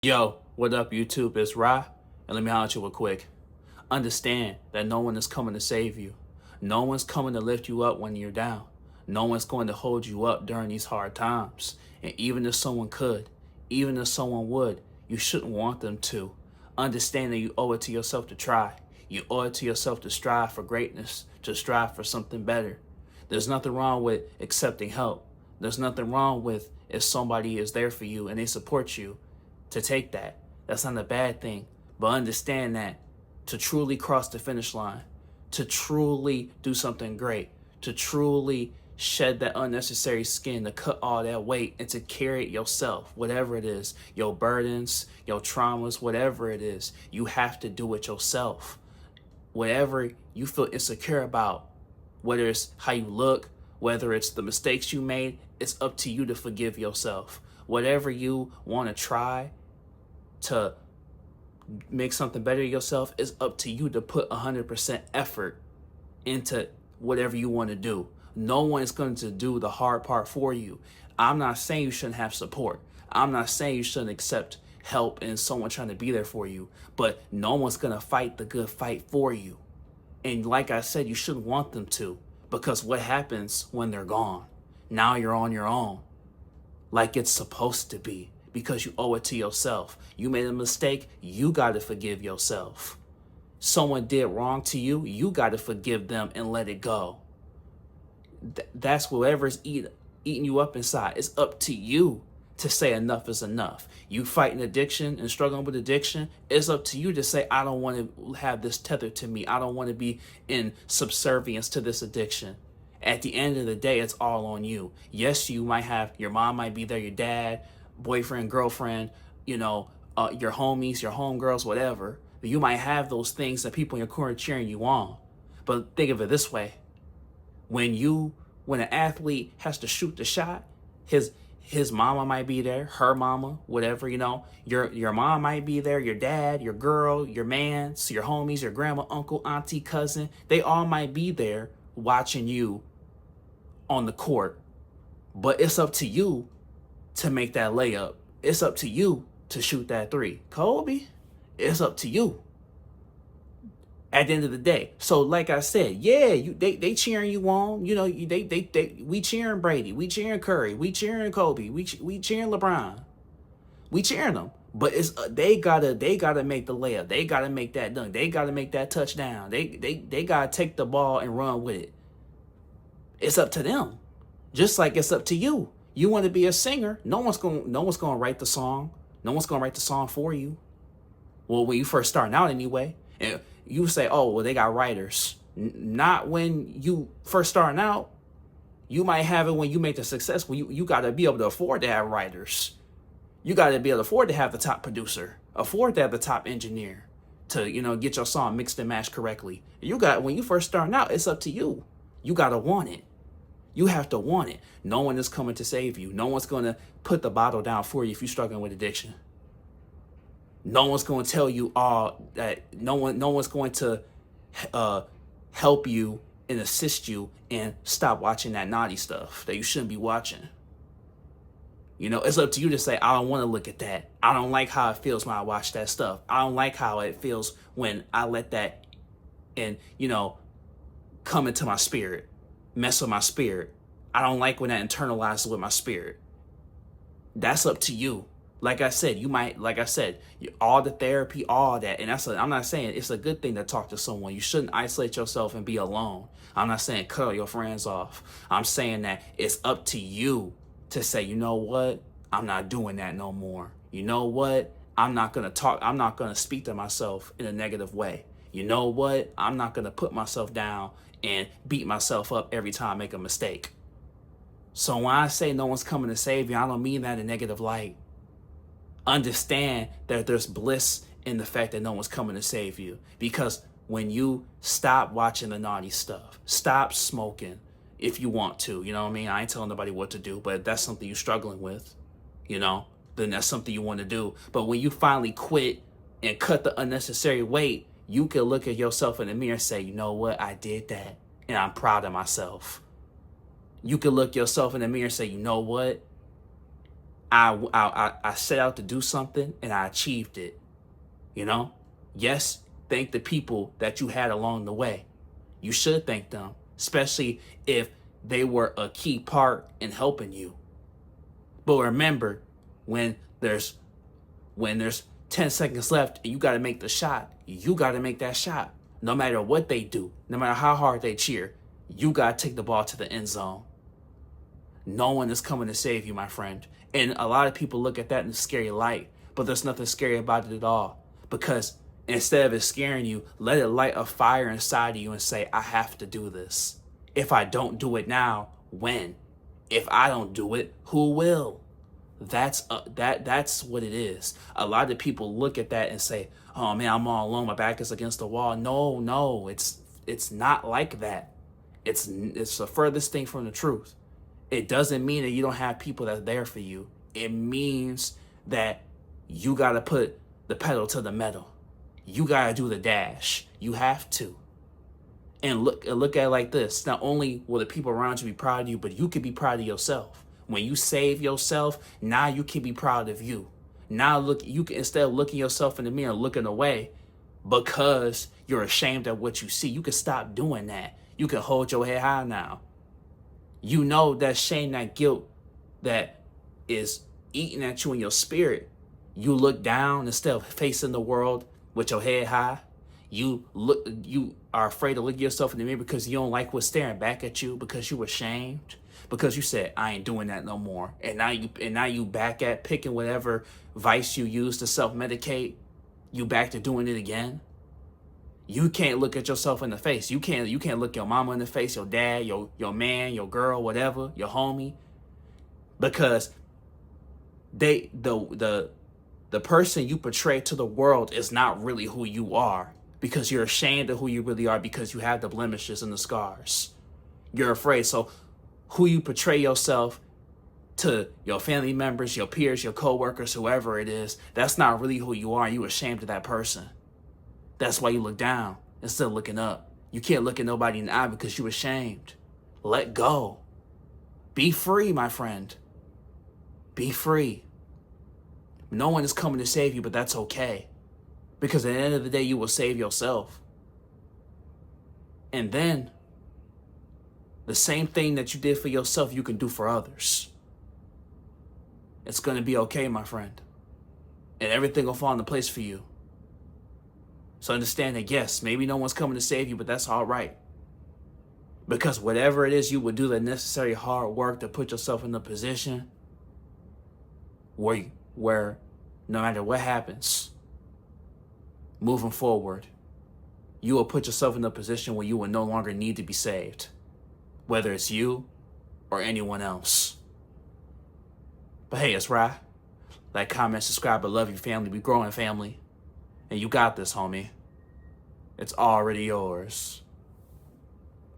Yo, what up, YouTube? It's Ra, and let me holler at you real quick. Understand that no one is coming to save you. No one's coming to lift you up when you're down. No one's going to hold you up during these hard times. And even if someone could, even if someone would, you shouldn't want them to. Understand that you owe it to yourself to try. You owe it to yourself to strive for greatness, to strive for something better. There's nothing wrong with accepting help. There's nothing wrong with if somebody is there for you and they support you to take that. That's not a bad thing. But understand that to truly cross the finish line, to truly do something great, to truly shed that unnecessary skin, to cut all that weight and to carry it yourself, whatever it is, your burdens, your traumas, whatever it is, you have to do it yourself. Whatever you feel insecure about, whether it's how you look, whether it's the mistakes you made, it's up to you to forgive yourself. Whatever you want to try to make something better yourself, it's up to you to put 100% effort into whatever you want to do. No one's going to do the hard part for you. I'm not saying you shouldn't have support. I'm not saying you shouldn't accept help and someone trying to be there for you, but no one's going to fight the good fight for you. And like I said, you shouldn't want them to, because what happens when they're gone? Now you're on your own, like it's supposed to be, because you owe it to yourself. You made a mistake, you got to forgive yourself. Someone did wrong to you, you got to forgive them and let it go. That's whatever's eating you up inside. It's up to you to say enough is enough. You fighting addiction and struggling with addiction, it's up to you to say, I don't want to have this tethered to me. I don't want to be in subservience to this addiction. At the end of the day, it's all on you. Yes, you might have, your mom might be there, your dad, boyfriend, girlfriend, your homies, your homegirls, whatever. You might have those things that people in your corner cheering you on. But think of it this way. When an athlete has to shoot the shot, his mama might be there, her mama, whatever, your mom might be there, your dad, your girl, your man, your homies, your grandma, uncle, auntie, cousin, they all might be there watching you on the court. But it's up to you to make that layup. It's up to you to shoot that three. Kobe, it's up to you at the end of the day. So like I said, yeah, they cheering you on. We cheering Brady, we cheering Curry, we cheering Kobe, we cheering LeBron, we cheering them. But it's they gotta make the layup. They gotta make that dunk. They gotta make that touchdown. They gotta take the ball and run with it. It's up to them, just like it's up to you. You want to be a singer? No one's gonna write the song. No one's gonna write the song for you. Well, when you first starting out anyway, and you say, oh, well, they got writers. Not when you first starting out. You might have it when you make the successful. You got to be able to afford to have writers. You got to be able to afford to have the top producer, afford to have the top engineer to, get your song mixed and matched correctly. When you first starting out, it's up to you. You got to want it. You have to want it. No one is coming to save you. No one's going to put the bottle down for you if you're struggling with addiction. No one's going to tell you that no one's going to help you and assist you and stop watching that naughty stuff that you shouldn't be watching. It's up to you to say, I don't want to look at that. I don't like how it feels when I watch that stuff. I don't like how it feels when I let that come into my spirit, mess with my spirit. I don't like when that internalizes with my spirit. That's up to you. Like I said, all the therapy, all that. And I'm not saying it's a good thing to talk to someone. You shouldn't isolate yourself and be alone. I'm not saying cut all your friends off. I'm saying that it's up to you to say, you know what? I'm not doing that no more. You know what? I'm not going to speak to myself in a negative way. You know what? I'm not going to put myself down and beat myself up every time I make a mistake. So when I say no one's coming to save you, I don't mean that in a negative light. Understand that there's bliss in the fact that no one's coming to save you. Because when you stop watching the naughty stuff, stop smoking if you want to, you know what I mean? I ain't telling nobody what to do, but if that's something you're struggling with, then that's something you want to do. But when you finally quit and cut the unnecessary weight, you can look at yourself in the mirror and say, you know what? I did that and I'm proud of myself. You can look yourself in the mirror and say, you know what? I set out to do something and I achieved it. You know? Yes, thank the people that you had along the way. You should thank them, especially if they were a key part in helping you. But remember, when there's 10 seconds left and you got to make the shot, you got to make that shot. No matter what they do, no matter how hard they cheer, you got to take the ball to the end zone. No one is coming to save you, my friend. And a lot of people look at that in a scary light, but there's nothing scary about it at all. Because instead of it scaring you, let it light a fire inside of you and say, I have to do this. If I don't do it now, when? If I don't do it, who will? That's what it is. A lot of people look at that and say, oh man, I'm all alone. My back is against the wall. No, it's not like that. It's the furthest thing from the truth. It doesn't mean that you don't have people that are there for you. It means that you got to put the pedal to the metal. You got to do the dash. You have to. And look at it like this. Not only will the people around you be proud of you, but you can be proud of yourself. When you save yourself, now you can be proud of you. Now you can, instead of looking yourself in the mirror, looking away because you're ashamed of what you see, you can stop doing that. You can hold your head high now. You know that shame, that guilt that is eating at you in your spirit. You look down instead of facing the world with your head high. You are afraid to look at yourself in the mirror because you don't like what's staring back at you, because you were ashamed, because you said, I ain't doing that no more. And now you back at picking whatever vice you use to self-medicate. You back to doing it again. You can't look at yourself in the face. You can't look your mama in the face, your dad, your man, your girl, whatever, your homie, because the person you portray to the world is not really who you are, because you're ashamed of who you really are, because you have the blemishes and the scars. You're afraid. So who you portray yourself to your family members, your peers, your coworkers, whoever it is, that's not really who you are. You're ashamed of that person. That's why you look down instead of looking up. You can't look at nobody in the eye because you're ashamed. Let go. Be free, my friend. Be free. No one is coming to save you, but that's okay. Because at the end of the day, you will save yourself. And then, the same thing that you did for yourself, you can do for others. It's going to be okay, my friend. And everything will fall into place for you. So understand that, yes, maybe no one's coming to save you, but that's all right. Because whatever it is, you will do the necessary hard work to put yourself in a position where no matter what happens, moving forward, you will put yourself in a position where you will no longer need to be saved, whether it's you or anyone else. But hey, it's Rye. Like, comment, subscribe. I love you, family. We growing, family. And you got this, homie. It's already yours.